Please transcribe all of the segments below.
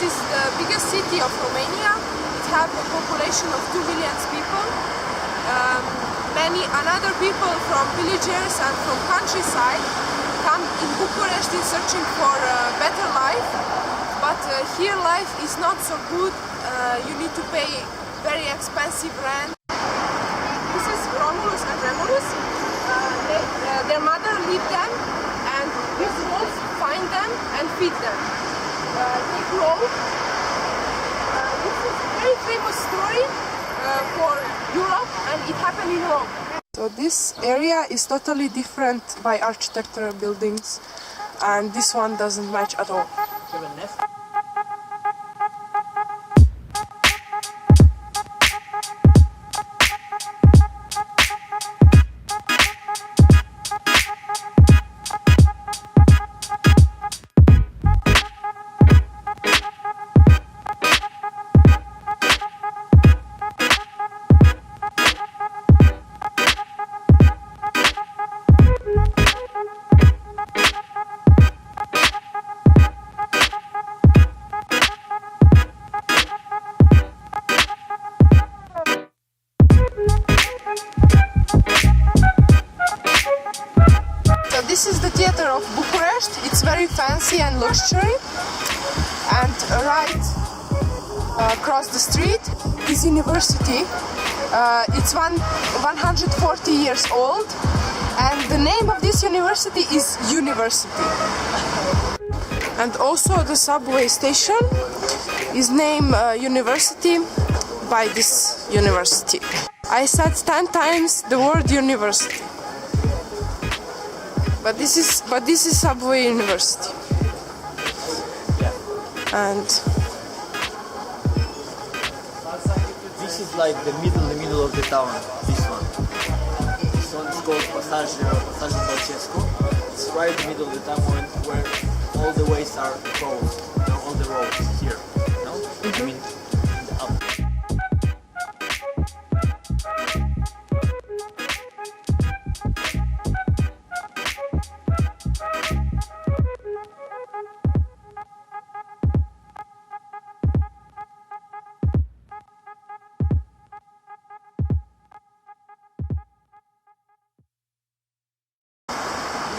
is the biggest city of Romania. It has a population of 2 million people. Many other people from villages and from countryside come in Bucharest in searching for a better life. But here life is not so good. You need to pay very expensive rent. This is Romulus and Remus. Their mother leaves them, and these wolves find them and feed them. They grow. This is a very famous story for Europe, and it happened in Rome. So this area is totally different by architectural buildings, and this one doesn't match at all. This is the theater of Bucharest. It's very fancy and luxury. And right across the street is university. It's 140 years old, and the name of this university is University. And also the subway station is named University by this university. I said 10 times the word university. But this is Subway University. And this is like the middle of the town. This one is called Passage Balcescu. It's right in the middle of the town where all the ways are closed. All the roads here. No? I mean, up.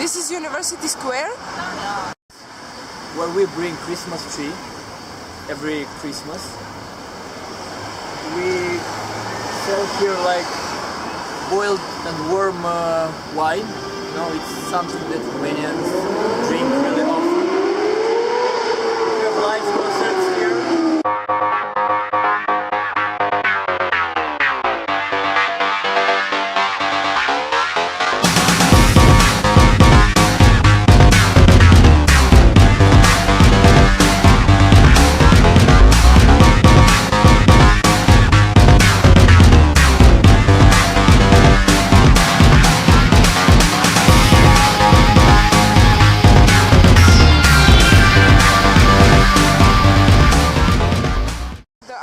this is University Square. Where we bring Christmas tree every Christmas. We sell here like boiled and warm wine. You know, it's something that Romanians drink really often. We have live concerts here.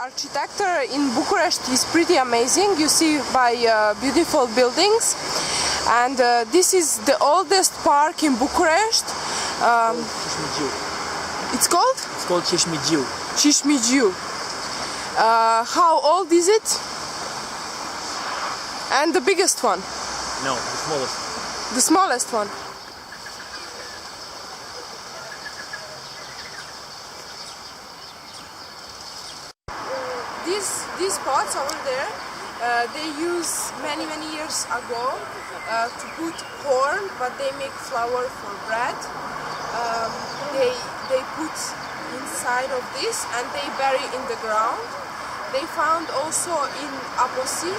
Architecture in Bucharest is pretty amazing. You see by beautiful buildings, and this is the oldest park in Bucharest. It's called? It's called Cishmigiu. Cishmigiu. How old is it? And the biggest one? No, the smallest. The smallest one. These pots over there, they use many years ago to put corn, but they make flour for bread. They put inside of this and they bury in the ground. They found also in Aposin,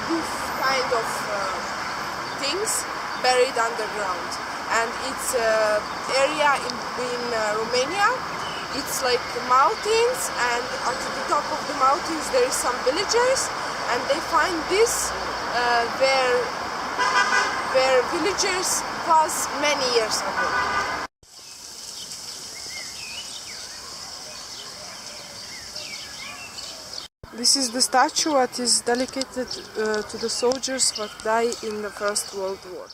this kind of things buried underground. And it's area in Romania. It's like mountains, and at the top of the mountains there is some villagers, and they find this where villagers was many years ago. This is the statue that is dedicated to the soldiers that died in the First World War.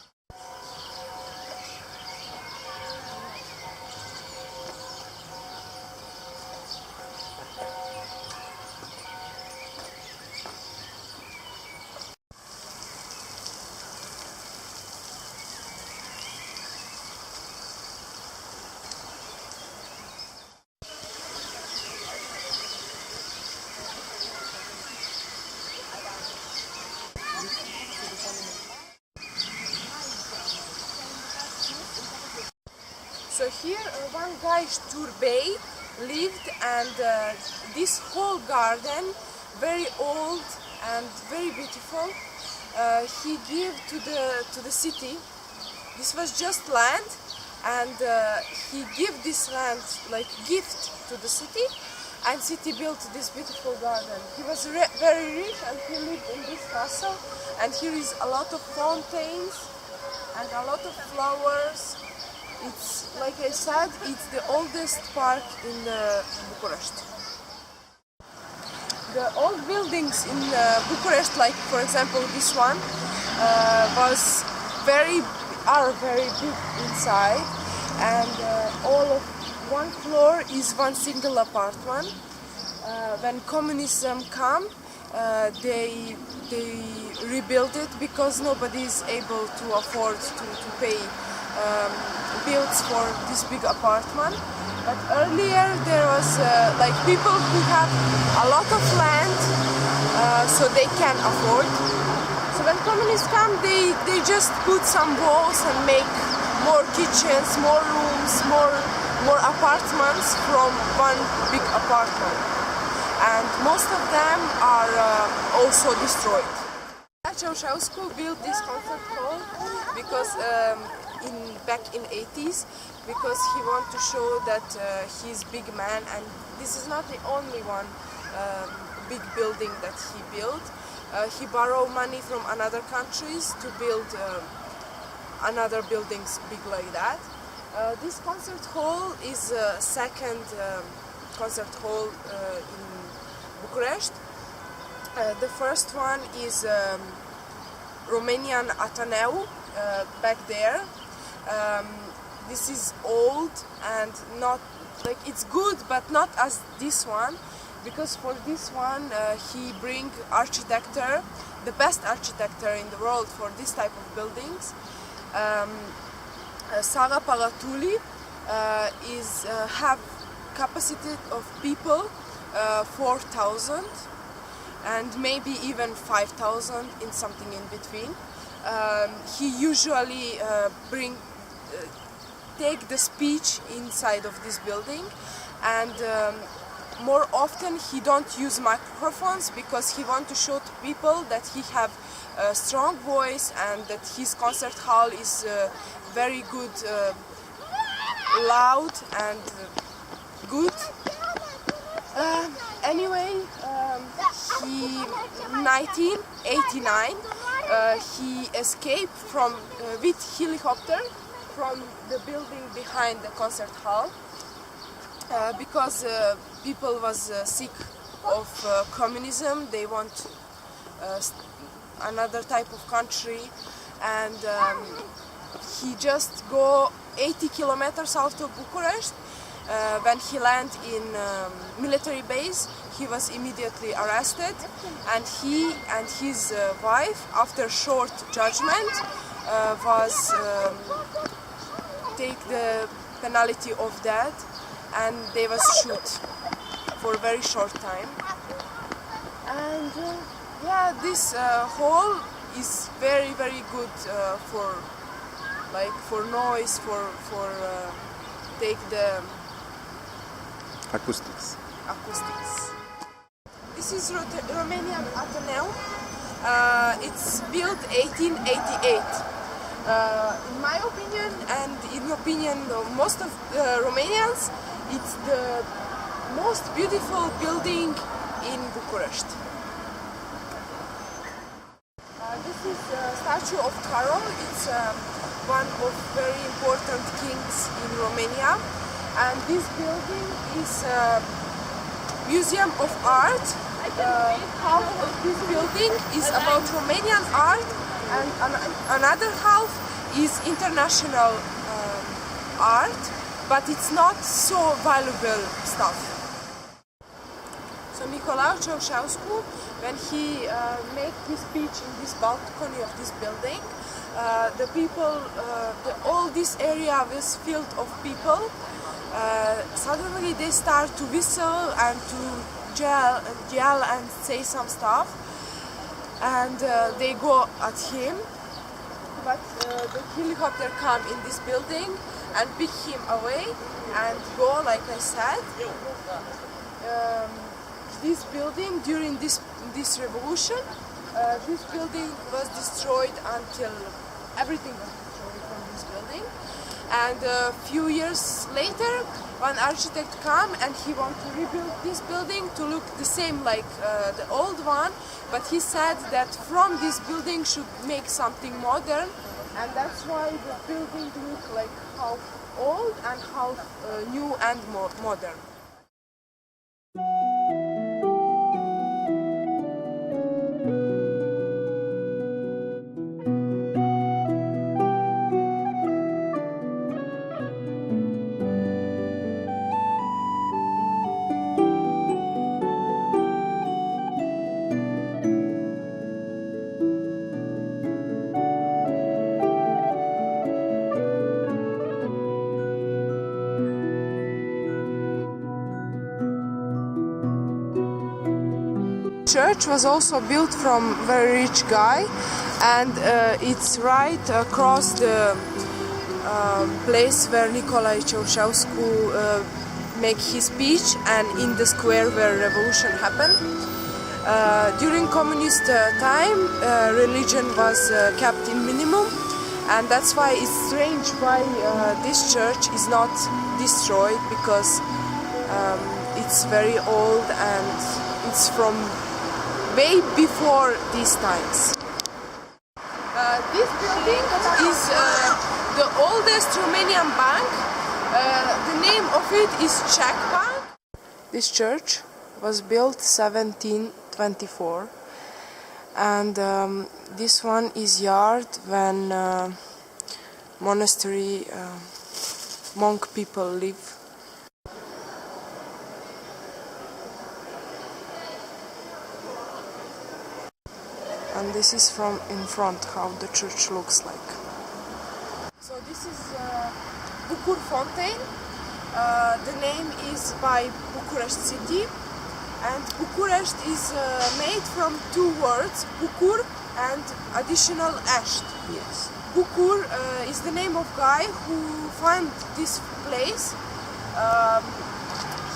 So here one guy Turbey lived, and this whole garden, very old and very beautiful, he gave to the city. This was just land, and he gave this land like gift to the city, and city built this beautiful garden. He was very rich, and he lived in this castle, and here is a lot of fountains and a lot of flowers. It's, like I said, it's the oldest park in Bucharest. The old buildings in Bucharest, like for example this one, are very big inside, and all of one floor is one single apartment. When communism came, they rebuilt it because nobody is able to afford to pay bills for this big apartment. But earlier there was like people who have a lot of land, so they can afford. So when communists come, they just put some walls and make more kitchens, more rooms, more apartments from one big apartment. And most of them are also destroyed. Ceausescu built this concert hall because back in 80s, because he wanted to show that he's big man, and this is not the only one big building that he built. He borrowed money from other countries to build another buildings big like that. This concert hall is second concert hall in Bucharest. The first one is Romanian Ateneu, back there. This is old and not like, it's good, but not as this one, because for this one he bring architecture, the best architecture in the world for this type of buildings. Sara Palatuli is have capacity of people 4,000 and maybe even 5,000 in something in between. He usually take the speech inside of this building, and more often he don't use microphones because he want to show to people that he have a strong voice and that his concert hall is very good, loud and good. Anyway, in 1989 he escaped from with helicopter from the building behind the concert hall because people was sick of communism. They want another type of country, and he just go 80 kilometers out of Bucharest. When he landed in military base, he was immediately arrested, and he and his wife, after short judgment, was take the penalty of that, and they was shoot for a very short time. And yeah, this hall is very good for noise, for take the acoustics. This is Romanian Ateneu. It's built 1888. In my opinion, and in opinion of most of Romanians, it's the most beautiful building in Bucharest. This is a statue of Carol. It's one of very important kings in Romania, and this building is a museum of art. Half of this building is about Romanian art, and another half is international art, but it's not so valuable stuff. So Ceausescu, when he made his speech in this balcony of this building, the people, all this area was filled of people. Suddenly they start to whistle and to yell and say some stuff, and they go at him. But the helicopter come in this building and pick him away and go, like I said. This building, during this revolution, this building was destroyed until everything was destroyed from this building. And a few years later, one architect came and he wanted to rebuild this building to look the same like the old one, but he said that from this building should make something modern, and that's why the building look like how old and how new and modern. Church was also built from a very rich guy, and it's right across the place where Nicolae Ceausescu make his speech, and in the square where revolution happened. During communist time, religion was kept in minimum, and that's why it's strange why this church is not destroyed, because it's very old and it's from way before these times. This building is the oldest Romanian bank. The name of it is Czech Bank. This church was built 1724, and this one is yard when monastery monk people live. And this is from in front how the church looks like. So this is Bucur Fountain. The name is by Bucharest city, and Bucharest is made from two words, Bucur and additional est. Yes. Bucur is the name of guy who found this place.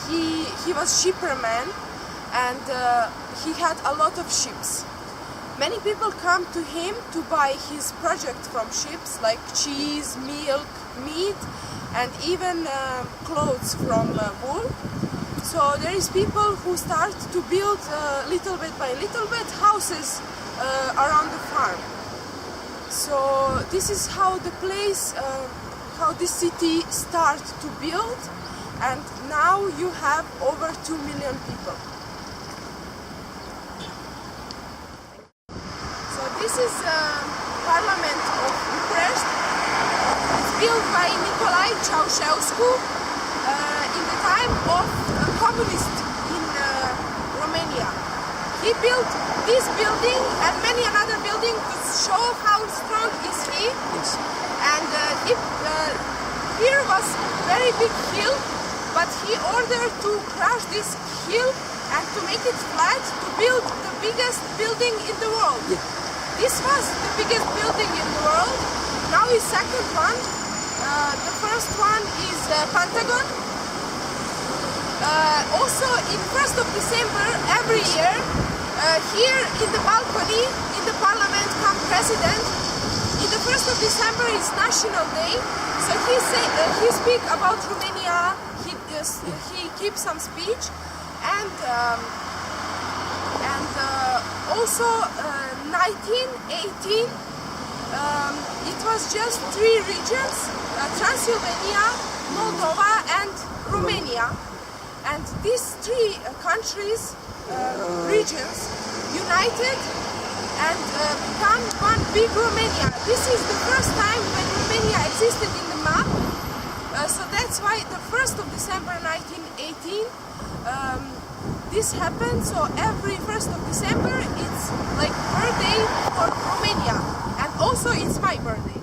He was shipperman, and he had a lot of ships. Many people come to him to buy his project from ships, like cheese, milk, meat, and even clothes from wool. So there is people who start to build little bit by little bit houses around the farm. So this is how the place, how the city starts to build, and now you have over 2 million people. This is Parliament of Bucharest. It's built by Nicolae Ceausescu in the time of communists in Romania. He built this building and many another building to show how strong is he. Yes. And here was very big hill, but he ordered to crush this hill and to make it flat to build the biggest building in the world. Yeah. This was the biggest building in the world. Now is second one. The first one is Pentagon. Also in 1st of December every year, here in the balcony in the parliament come president. In the 1st of December is National Day, so he speak about Romania. He keeps some speech, and also 1918 it was just 3 regions, Transylvania, Moldova and Romania, and these 3 countries, regions united and become one big Romania. This is the first time when Romania existed in the map, so that's why the 1st of December 1918 this happened. So every 1st of December it's like birthday for Romania, and also it's my birthday.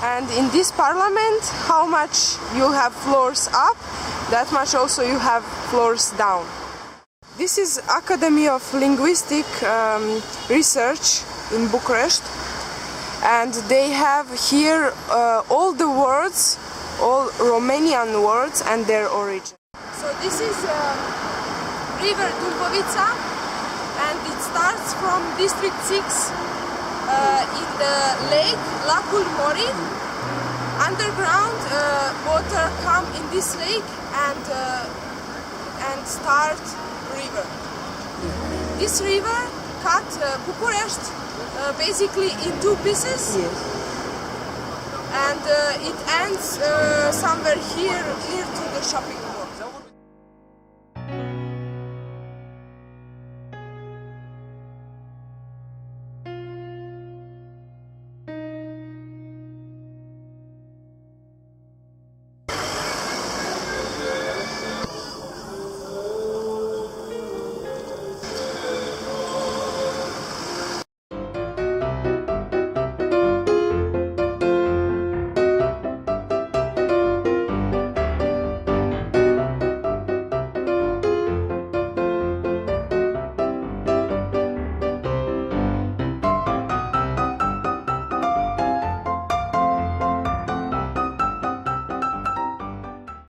And in this parliament, how much you have floors up, that much also you have floors down. This is Academy of Linguistic Research in Bucharest, and they have here all the words all Romanian words and their origin. So this is River Dulbovița, and it starts from District 6 in the lake Lacul Mori. Underground water come in this lake and start river. This river cut Bucharest basically in two pieces. Yes. And it ends somewhere here near to the shopping mall.